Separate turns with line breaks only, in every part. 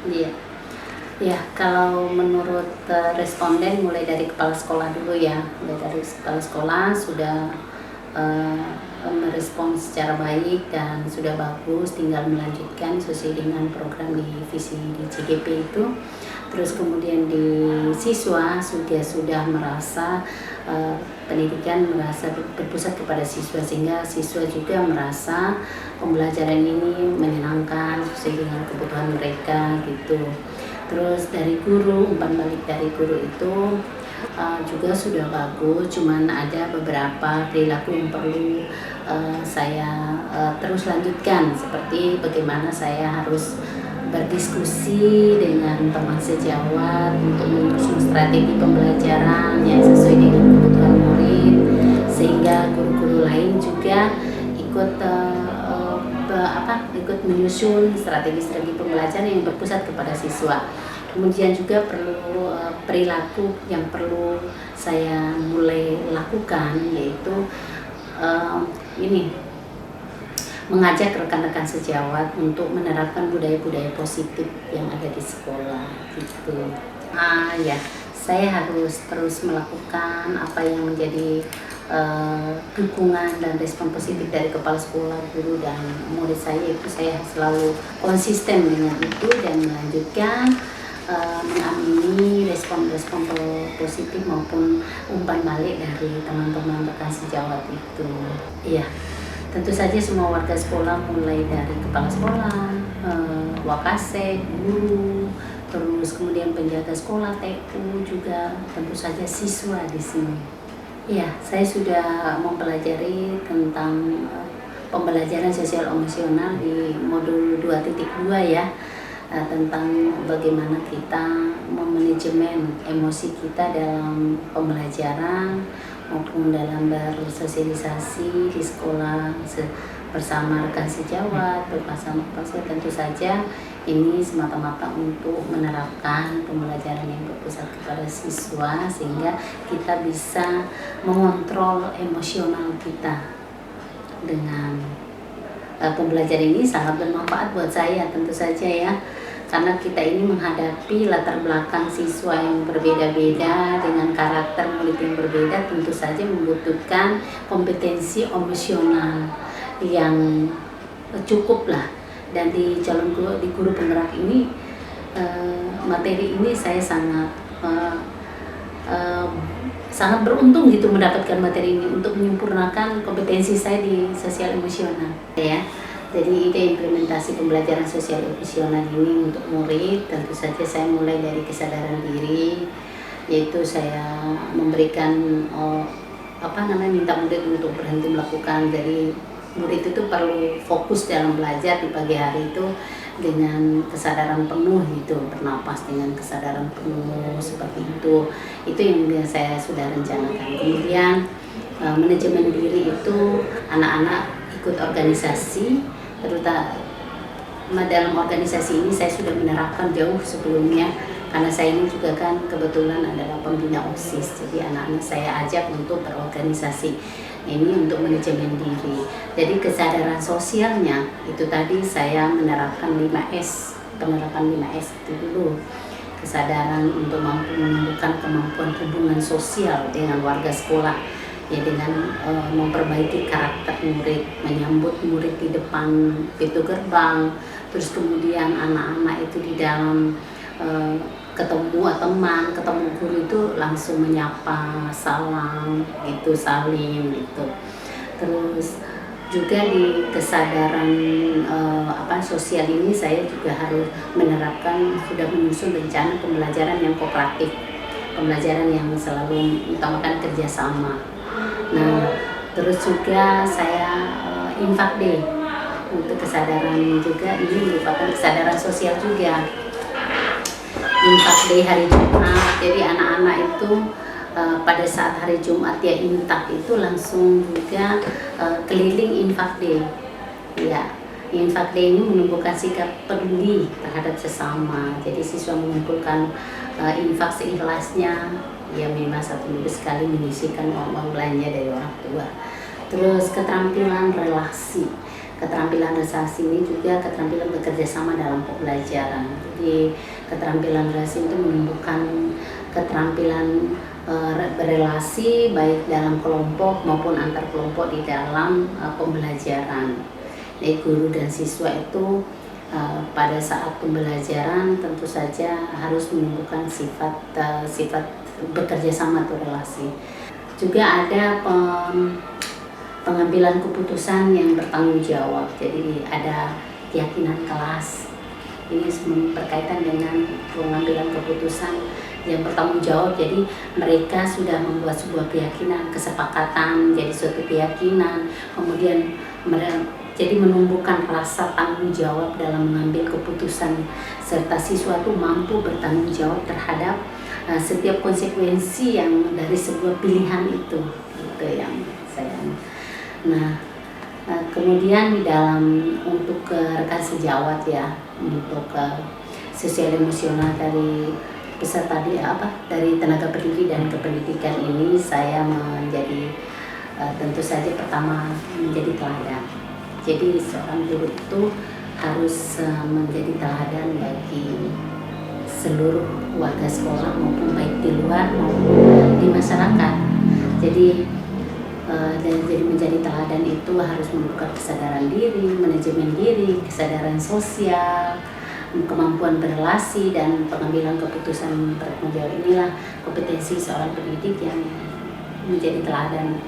Iya. Ya, kalau menurut responden mulai dari kepala sekolah dulu ya. Mulai dari kepala sekolah sudah merespons secara baik dan sudah bagus, tinggal melanjutkan sesuai dengan program di visi di CGP itu. Terus kemudian di siswa sudah merasa pendidikan merasa berpusat kepada siswa, sehingga siswa juga merasa pembelajaran ini menyenangkan sesuai dengan kebutuhan mereka gitu. Terus dari guru, umpan balik dari guru itu juga sudah bagus, cuman ada beberapa perilaku yang perlu saya terus lanjutkan, seperti bagaimana saya harus berdiskusi dengan teman sejawat untuk menyusun strategi pembelajaran yang sesuai dengan kebutuhan murid, sehingga guru-guru lain juga ikut ikut menyusun strategi-strategi pembelajaran yang berpusat kepada siswa. Kemudian juga perlu perilaku yang perlu saya mulai lakukan, yaitu mengajak rekan-rekan sejawat untuk menerapkan budaya-budaya positif yang ada di sekolah gitu. Ya, saya harus terus melakukan apa yang menjadi dukungan dan respon positif dari kepala sekolah, guru, dan murid saya. Itu saya selalu konsisten dengan itu dan melanjutkan mengamini respon-respon positif maupun umpan balik dari teman-teman rekan sejawat itu. Iya, tentu saja semua warga sekolah mulai dari kepala sekolah, wakasek, guru, terus kemudian penjaga sekolah, TU, juga tentu saja siswa di sini. Iya, saya sudah mempelajari tentang pembelajaran sosial emosional di modul 2.2 ya, tentang bagaimana kita memanajemen emosi kita dalam pembelajaran maupun dalam bersosialisasi di sekolah bersama rekan sejawat, bersama tentu saja ini semata-mata untuk menerapkan pembelajaran yang berpusat kepada siswa, sehingga kita bisa mengontrol emosional kita. Dengan pembelajaran ini sangat bermanfaat buat saya tentu saja ya, karena kita ini menghadapi latar belakang siswa yang berbeda-beda dengan karakter murid yang berbeda, tentu saja membutuhkan kompetensi emosional yang cukup lah. Dan di calon guru, di guru penggerak ini, materi ini saya sangat beruntung gitu mendapatkan materi ini untuk menyempurnakan kompetensi saya di sosial emosional ya. Jadi ide implementasi pembelajaran sosial emosional ini untuk murid, tentu saja saya mulai dari kesadaran diri, yaitu saya memberikan minta murid untuk berhenti melakukan. Jadi murid itu perlu fokus dalam belajar di pagi hari itu dengan kesadaran penuh gitu, bernapas dengan kesadaran penuh seperti itu. Itu yang saya sudah rencanakan. Kemudian manajemen diri itu anak-anak ikut organisasi, terutama dalam organisasi ini saya sudah menerapkan jauh sebelumnya, karena saya ini juga kan kebetulan adalah pembina OSIS, jadi anak-anak saya ajak untuk berorganisasi ini untuk manajemen diri. Jadi kesadaran sosialnya itu tadi saya menerapkan 5S, penerapan 5S itu dulu. Kesadaran untuk mampu menumbuhkan kemampuan hubungan sosial dengan warga sekolah, ya, dengan memperbaiki karakter murid, menyambut murid di depan pintu gerbang, terus kemudian anak-anak itu di dalam ketemu teman, ketemu guru itu langsung menyapa, salam gitu, salim gitu. Terus juga di kesadaran sosial ini saya juga harus menerapkan, sudah menyusun rencana pembelajaran yang kooperatif, pembelajaran yang selalu utamakan kerjasama. Nah, terus juga saya infak day untuk kesadaran juga, ini merupakan kesadaran sosial juga. Infak day hari Jumat, jadi anak-anak itu pada saat hari Jumat ya infak itu langsung juga keliling infak day. Ya, infak day ini menumbuhkan sikap peduli terhadap sesama. Jadi siswa mengumpulkan infak seikhlasnya, ya memang 1 minggu sekali menyisihkan uang belanja dari orang tua. Terus keterampilan relasi. keterampilan relasi ini juga keterampilan bekerja sama dalam pembelajaran. Jadi keterampilan relasi itu menumbuhkan keterampilan berelasi baik dalam kelompok maupun antar kelompok di dalam pembelajaran. Jadi guru dan siswa itu pada saat pembelajaran tentu saja harus menumbuhkan sifat bekerja sama atau relasi. Juga ada pengambilan keputusan yang bertanggung jawab. Jadi ada keyakinan kelas. Ini berkaitan dengan pengambilan keputusan yang bertanggung jawab. Jadi mereka sudah membuat sebuah keyakinan, kesepakatan, jadi suatu keyakinan. Kemudian jadi menumbuhkan rasa tanggung jawab dalam mengambil keputusan, serta siswa itu mampu bertanggung jawab terhadap setiap konsekuensi yang dari sebuah pilihan itu yang saya. Nah, kemudian di dalam untuk rekan sejawat ya, untuk sosial emosional dari peserta dari tenaga pendidik dan kependidikan ini, saya menjadi tentu saja pertama menjadi teladan. Jadi seorang guru itu harus menjadi teladan bagi seluruh warga sekolah maupun baik di luar maupun di masyarakat. Jadi dan jadi menjadi teladan itu harus membuka kesadaran diri, manajemen diri, kesadaran sosial, kemampuan berelasi, dan pengambilan keputusan bertanggung jawab. Inilah kompetensi seorang pendidik yang menjadi teladan.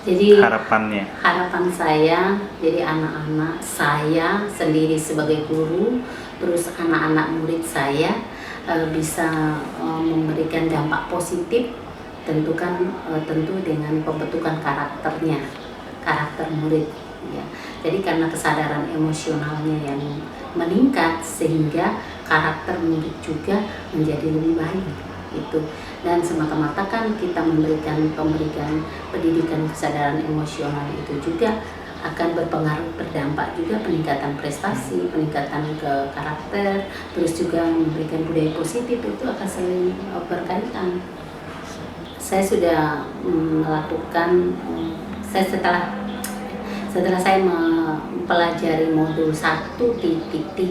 Jadi harapan saya, jadi anak-anak saya sendiri sebagai guru, terus anak-anak murid saya bisa memberikan dampak positif. Tentu dengan pembentukan karakter murid ya. Jadi karena kesadaran emosionalnya yang meningkat sehingga karakter murid juga menjadi lebih baik itu. Dan semata-mata kan kita memberikan pendidikan kesadaran emosional itu juga akan berdampak juga peningkatan prestasi, peningkatan ke karakter, terus juga memberikan budaya positif, itu akan saling berkaitan. Saya sudah melakukan, setelah saya mempelajari modul 1.3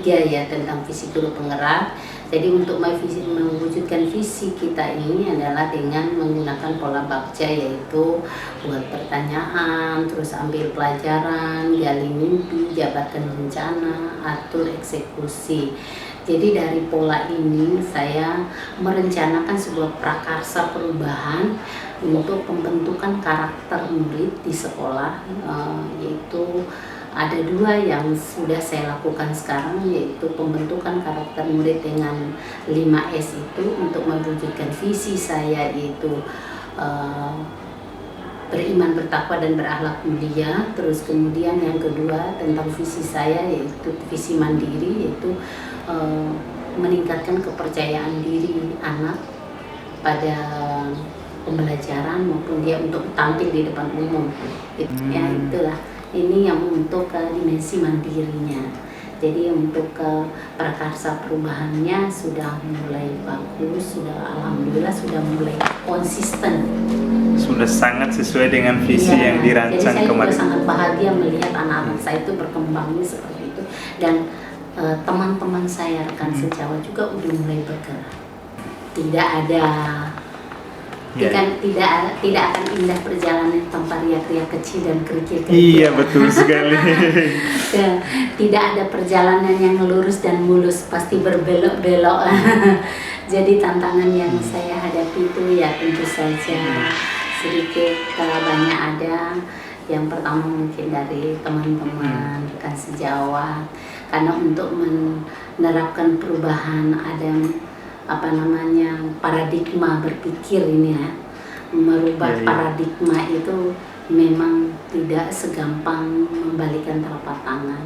ya tentang visi guru penggerak. Jadi untuk mewujudkan visi kita ini adalah dengan menggunakan pola bakca, yaitu buat pertanyaan, terus ambil pelajaran, gali mimpi, jabarkan rencana, atur eksekusi. Jadi dari pola ini saya merencanakan sebuah prakarsa perubahan untuk pembentukan karakter murid di sekolah, yaitu ada 2 yang sudah saya lakukan sekarang, yaitu pembentukan karakter murid dengan 5S itu untuk mewujudkan visi saya, yaitu beriman, bertakwa, dan berakhlak mulia. Terus kemudian yang kedua tentang visi saya, yaitu visi mandiri, yaitu meningkatkan kepercayaan diri anak pada pembelajaran maupun dia untuk tampil di depan umum. Ya itulah, ini yang untuk dimensi mandirinya. Jadi untuk prakarsa perubahannya sudah mulai bagus, alhamdulillah sudah mulai konsisten.
Sudah sangat sesuai dengan visi yang dirancang kemarin.
Jadi saya juga sangat bahagia melihat anak-anak saya itu berkembangnya seperti itu, dan teman-teman saya rekan sejawat juga udah mulai bergerak. Tidak akan indah perjalanan tanpa riak-riak kecil dan kerikil-kerikil.
Iya, betul sekali.
Tidak ada perjalanan yang lurus dan mulus, pasti berbelok-belok. Jadi tantangan yang saya hadapi itu ya tentu saja sedikit banyak ada. Yang pertama mungkin dari teman-teman rekan sejawat, karena untuk menerapkan perubahan ada paradigma berpikir ini ya, merubah paradigma itu memang tidak segampang membalikan telapak tangan.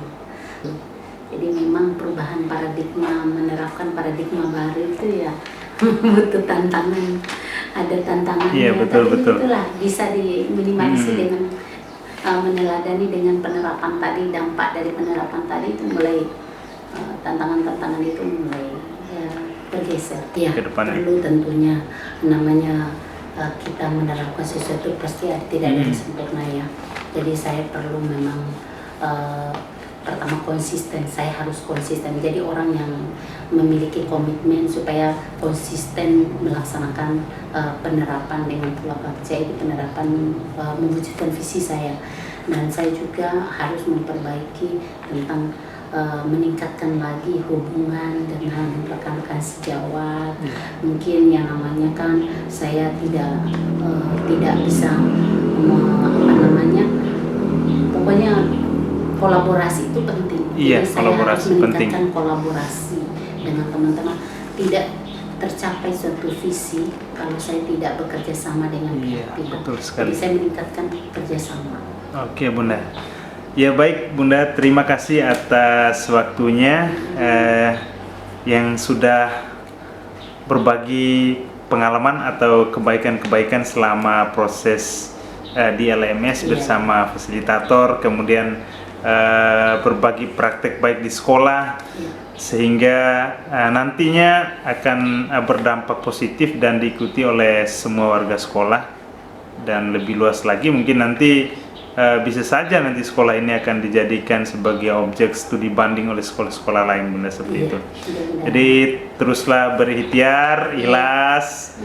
Jadi memang perubahan paradigma, menerapkan paradigma baru itu ya butuh tantangan, ada tantangannya.
Betul.
Itulah bisa diminimalisir dengan meneladani dengan penerapan tadi, dampak dari penerapan tadi itu mulai tantangan-tantangan itu mulai bergeser. Ya, perlu tentunya namanya kita menerapkan sesuatu pasti tidak ada yang sempurna ya. Jadi saya perlu memang pertama konsisten, saya harus konsisten menjadi orang yang memiliki komitmen supaya konsisten melaksanakan penerapan dengan pola kerja itu, penerapan mewujudkan visi saya. Dan saya juga harus memperbaiki tentang meningkatkan lagi hubungan dengan rekan-rekan sejawat. Mungkin yang namanya kan saya tidak bisa pokoknya kolaborasi itu penting.
Iya,
Jadi saya
kolaborasi
harus
penting.
meningkatkan kolaborasi dengan teman-teman. Tidak tercapai suatu visi kalau saya tidak bekerja sama dengan
Iya,
pihak-pihak.
betul sekali.
Jadi saya meningkatkan kerjasama.
Oke Bunda. Ya baik Bunda, terima kasih atas waktunya yang sudah berbagi pengalaman atau kebaikan-kebaikan selama proses di LMS bersama fasilitator, kemudian berbagi praktek baik di sekolah, sehingga nantinya akan berdampak positif dan diikuti oleh semua warga sekolah, dan lebih luas lagi mungkin nanti bisa saja nanti sekolah ini akan dijadikan sebagai objek studi banding oleh sekolah-sekolah lain, Bunda, seperti itu. Jadi teruslah berikhtiar, ikhlas,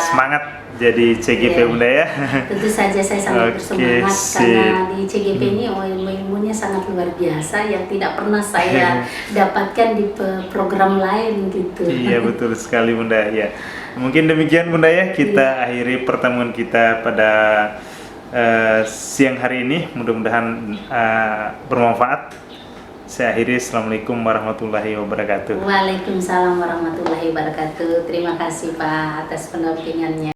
semangat jadi CGP Bunda ya.
Tentu saja saya sangat bersemangat karena di CGP ini ilmu-ilmunya sangat luar biasa yang tidak pernah saya dapatkan di program lain gitu.
Iya betul sekali Bunda ya. Mungkin demikian Bunda ya, kita akhiri pertemuan kita pada siang hari ini, mudah-mudahan bermanfaat. Saya akhiri, Assalamualaikum warahmatullahi wabarakatuh.
Waalaikumsalam warahmatullahi wabarakatuh. Terima kasih Pak atas pendampingannya.